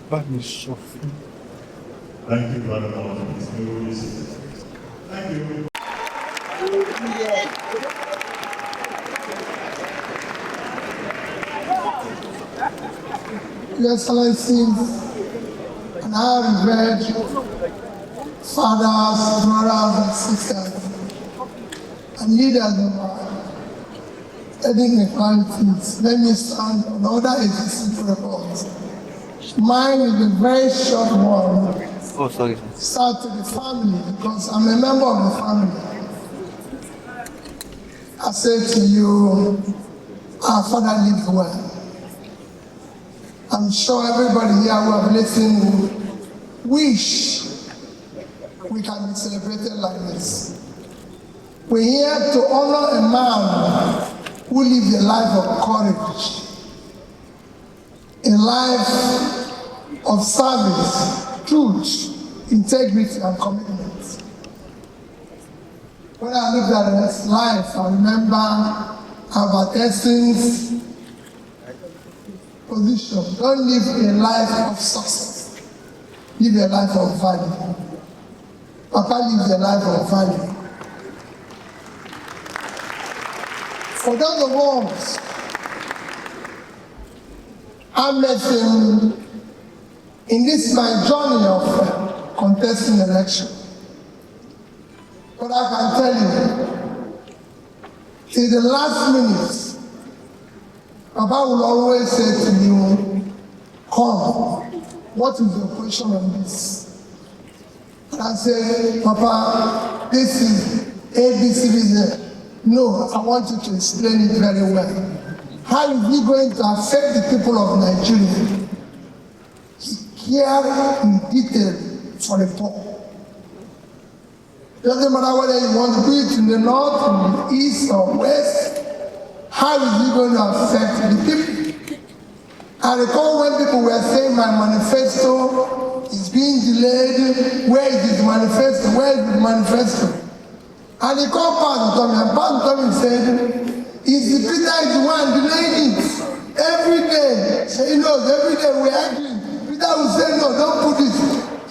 Thank you very much. Thank you. Your Excellencies, and our revered fathers, brothers, and sisters, and leaders of our ethnic equalities, let me stand on other existing reports. Mine is a very short one. Oh, sorry. Start to the family, because I'm a member of the family. I say to you, our father lived well. I'm sure everybody here who have listened wish we can be celebrated like this. We're here to honor a man who lived a life of courage, a life of service, truth, integrity, and commitment. When I looked at his life, I remember Albert Einstein's position. Don't live a life of success. Live a life of value. Papa lived a life of value. For those of us, I met him in this my journey of contesting election. But I can tell you, till the last minute, Papa will always say to you, come, what is your position on this? And I say, Papa, this is ABC. No, I want you to explain it very well. How is it going to affect the people of Nigeria? He cared in detail for the poor. Doesn't matter whether you want to do it in the north, in the east, or west. How is it going to affect the people? I recall when people were saying my manifesto is being delayed. Where is this manifesto? Where is the manifesto? And he called Pastor Tommy, and Pastor Tommy said, Peter is the one delaying it. Every day, so he knows, every day we're arguing. Peter will say, no, don't put this.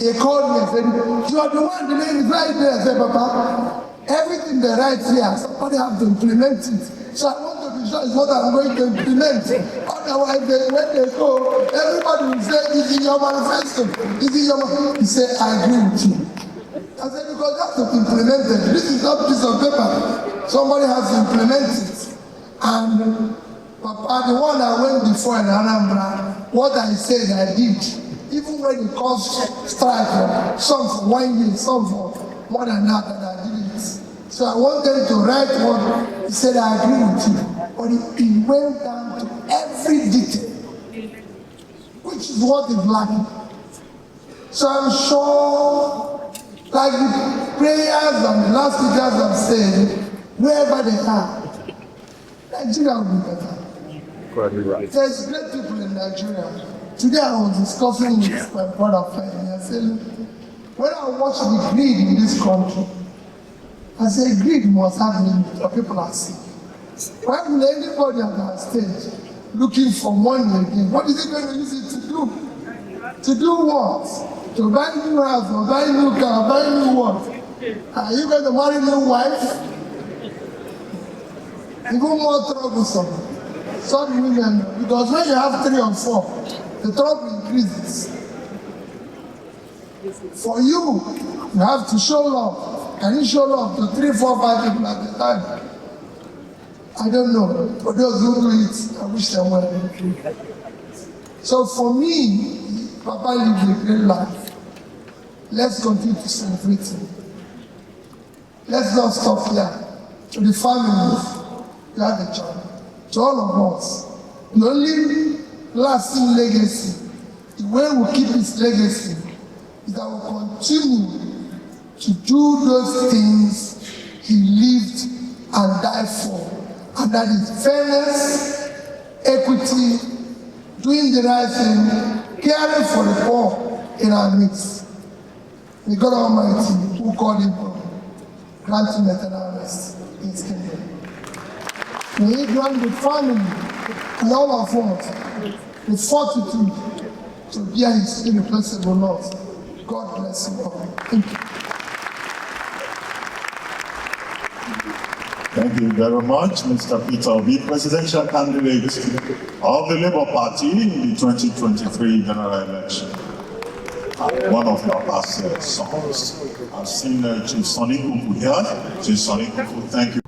He called me and said, you are the one delaying it right there. I said, Papa, everything they write here, somebody have to implement it. So I want to be sure it's what I'm going to implement. Otherwise, when they go, everybody will say, this is your manifesto. This is your manifesto. He said, I agree with you. I said, because you have to implement it. This is not a piece of paper. Somebody has to implement it. And Papa, the one that went before in Anambra, what I said, I did. Even when it caused strike, some for 1 year, some for more than that, and I did it. So I want them to write what he said, I agree with you. But he went down to every detail, which is what is lacking. So I'm sure, like the prayers and the last speakers have said, wherever they are, Nigeria will be better. Right. There's great people in Nigeria. Today I was discussing with my brother Femi. I said, when I watch the greed in this country, I say greed must have limits, or people are sick. Why will anybody at our stage looking for money again? What is he going to use it to do? To do what? To buy new house, or buy new car, buy new what? Are you going to marry new wife? Even more troublesome. Some women, because when you have 3 or 4, the trouble increases. For you, you have to show love. Can you show love to 3, 4, 5 people at a time? I don't know. For those who do it, I wish them well. So for me, Papa lived a great life. Let's continue to celebrate him. Let's not stop here. To the families, you have a job. To all of us, the only lasting legacy, the way we keep his legacy, is that we continue to do those things he lived and died for. And that is fairness, equity, doing the right thing, caring for the poor in our midst. May God Almighty, who called him, grant him eternal rest in his kingdom. May he grant the family and all of us the fortitude to bear his irreplaceable loss. God bless you all. Thank you. Thank you very much, Mr. Peter Obi, presidential candidate of the Labour Party in the 2023 general election. One of your past songs. I've seen Chief Sonny Kuku here. Chief Sonny Kuku, thank you.